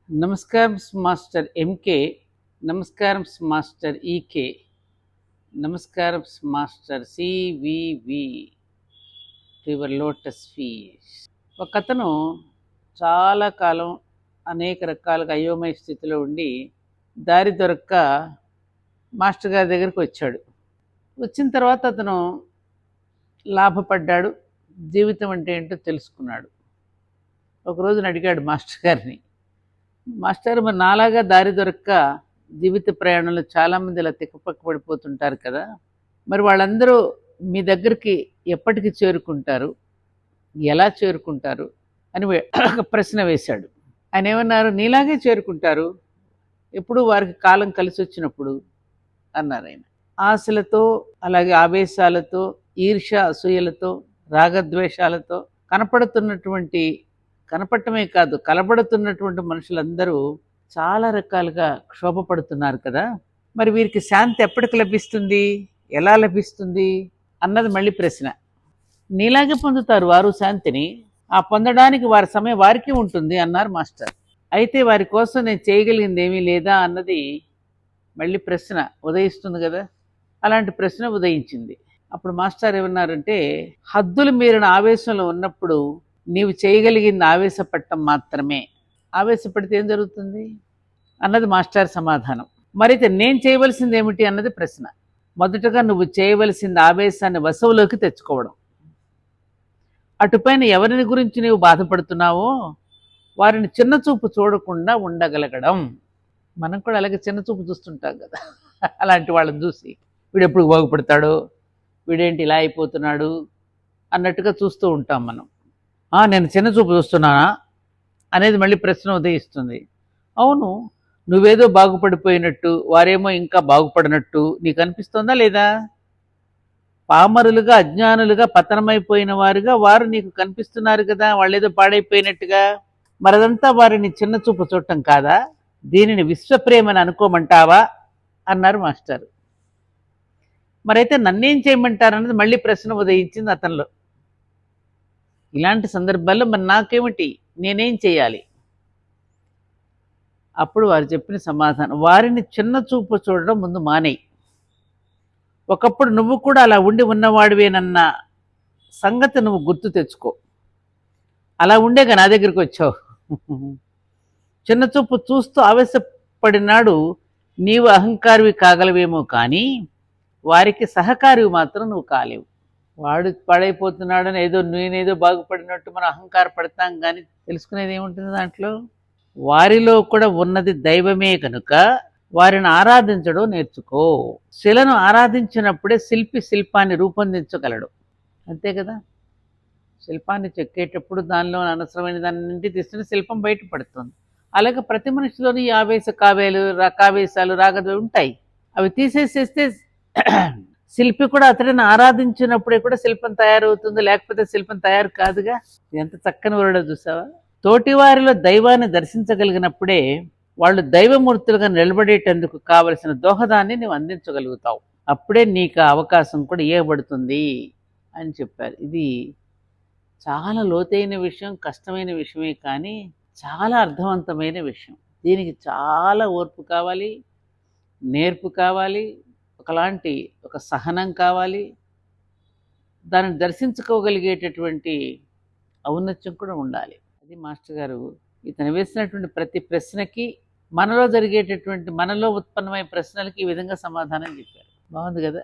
నమస్కారం master MK. నమస్కారం master ఈకే. నమస్కారం master CVV. Your lotus fees. ఒకతను చాలా కాలం అనేక రకాలుగా అయోమయ స్థితిలో ఉండి దారి దొరక్క మాస్టర్ గారి దగ్గరికి వచ్చాడు. వచ్చిన తర్వాత అతను లాభపడ్డాడు, జీవితం అంటే ఏంటో తెలుసుకున్నాడు. ఒకరోజున అడిగాడు మాస్టర్ గారిని, మాస్టర్ మరి నాలాగా దారి దొరక్క జీవిత ప్రయాణంలో చాలామంది ఇలా తిక్కపక్క పడిపోతుంటారు కదా, మరి వాళ్ళందరూ మీ దగ్గరికి ఎప్పటికి చేరుకుంటారు, ఎలా చేరుకుంటారు అని ఒక ప్రశ్న వేశాడు. ఆయన ఏమన్నారు, నీలాగే చేరుకుంటారు, ఎప్పుడు వారికి కాలం కలిసి వచ్చినప్పుడు అన్నారు ఆయన. ఆశలతో, అలాగే ఆవేశాలతో, ఈర్ష్య అసూయలతో, రాగద్వేషాలతో కనపడటమే కాదు కలబడుతున్నటువంటి మనుషులందరూ చాలా రకాలుగా క్షోభపడుతున్నారు కదా, మరి వీరికి శాంతి ఎప్పటికి లభిస్తుంది, ఎలా లభిస్తుంది అన్నది మళ్ళీ ప్రశ్న. నీలాగే పొందుతారు వారు శాంతిని, ఆ పొందడానికి వారి సమయం వారికి ఉంటుంది అన్నారు మాస్టర్. అయితే వారి కోసం నేను చేయగలిగింది ఏమీ లేదా అన్నది మళ్ళీ ప్రశ్న ఉదయిస్తుంది కదా. అలాంటి ప్రశ్న ఉదయించింది. అప్పుడు మాస్టర్ ఏమన్నారంటే, హద్దులు మీరిన ఆవేశంలో ఉన్నప్పుడు నీవు చేయగలిగింది ఆవేశపడటం మాత్రమే. ఆవేశపడితే ఏం జరుగుతుంది అన్నది మాస్టర్ సమాధానం. మరైతే నేను చేయవలసింది ఏమిటి అన్నది ప్రశ్న. మొదటగా నువ్వు చేయవలసింది ఆవేశాన్ని వశంలోకి తెచ్చుకోవడం. అటుపైన ఎవరిని గురించి నీవు బాధపడుతున్నావో వారిని చిన్న చూపు చూడకుండా ఉండగలగడం. మనం కూడా అలాగే చిన్న చూపు చూస్తుంటాం కదా, అలాంటి వాళ్ళని చూసి వీడు ఎప్పుడు బాగుపడతాడో, వీడేంటి ఇలా అయిపోతున్నాడు అన్నట్టుగా చూస్తూ ఉంటాం మనం. నేను చిన్న చూపు చూస్తున్నానా అనేది మళ్ళీ ప్రశ్న ఉదయిస్తుంది. అవును, నువ్వేదో బాగుపడిపోయినట్టు వారేమో ఇంకా బాగుపడినట్టు నీకు అనిపిస్తుందా లేదా? పామరులుగా, అజ్ఞానులుగా, పతనమైపోయిన వారుగా వారు నీకు కనిపిస్తున్నారు కదా, వాళ్ళేదో పాడైపోయినట్టుగా. మరదంతా వారిని చిన్న చూపు చూడటం కాదా? దీనిని విశ్వప్రేమని అనుకోమంటావా అన్నారు మాస్టర్. మరైతే నన్నేం చేయమంటారన్నది మళ్ళీ ప్రశ్న ఉదయించింది అతనిలో. ఇలాంటి సందర్భాల్లో మరి నాకేమిటి, నేనేం చేయాలి? అప్పుడు వారు చెప్పిన సమాధానం, వారిని చిన్న చూపు చూడడం ముందు మానేయి. ఒకప్పుడు నువ్వు కూడా అలా ఉండి ఉన్నవాడివేనన్న సంగతి నువ్వు గుర్తు తెచ్చుకో. అలా ఉండేగా నా దగ్గరికి వచ్చావు. చిన్న చూపు చూస్తూ ఆవేశపడినాడు నీవు అహంకారివి కాగలవేమో, కానీ వారికి సహకారివి మాత్రం నువ్వు కాలేవు. వాడు పాడైపోతున్నాడని నేనేదో బాగుపడినట్టు మనం అహంకార పడతాం, కానీ తెలుసుకునేది ఏముంటుంది దాంట్లో? వారిలో కూడా ఉన్నది దైవమే కనుక వారిని ఆరాధించడం నేర్చుకో. శిలను ఆరాధించినప్పుడే శిల్పి శిల్పాన్ని రూపొందించగలడు, అంతే కదా. శిల్పాన్ని చెక్కేటప్పుడు దానిలో అనవసరమైన దాన్ని తీస్తున్న శిల్పం బయటపడుతుంది. అలాగే ప్రతి మనిషిలోని కావేశాలు రాగద్వేషాలు ఉంటాయి. అవి తీసేసేస్తే శిల్పి కూడా అతడిని ఆరాధించినప్పుడే కూడా శిల్పం తయారవుతుంది, లేకపోతే శిల్పం తయారు కాదుగా. ఎంత చక్కని వరడో చూసావా. తోటివారిలో దైవాన్ని దర్శించగలిగినప్పుడే వాళ్ళు దైవమూర్తులుగా నిలబడేటందుకు కావలసిన దోహదాన్ని నువ్వు అందించగలుగుతావు. అప్పుడే నీకు అవకాశం కూడా ఇవ్వబడుతుంది అని చెప్పారు. ఇది చాలా లోతైన విషయం, కష్టమైన విషయమే, కానీ చాలా అర్థవంతమైన విషయం. దీనికి చాలా ఓర్పు కావాలి, నేర్పు కావాలి, ఒక సహనం కావాలి, దాన్ని దర్శించుకోగలిగేటటువంటి ఔన్నత్యం కూడా ఉండాలి. అది మాస్టర్ గారు ఇతను వేసినటువంటి ప్రతి ప్రశ్నకి, మనలో ఉత్పన్నమైన ప్రశ్నలకి ఈ విధంగా సమాధానం చెప్పారు. బాగుంది కదా.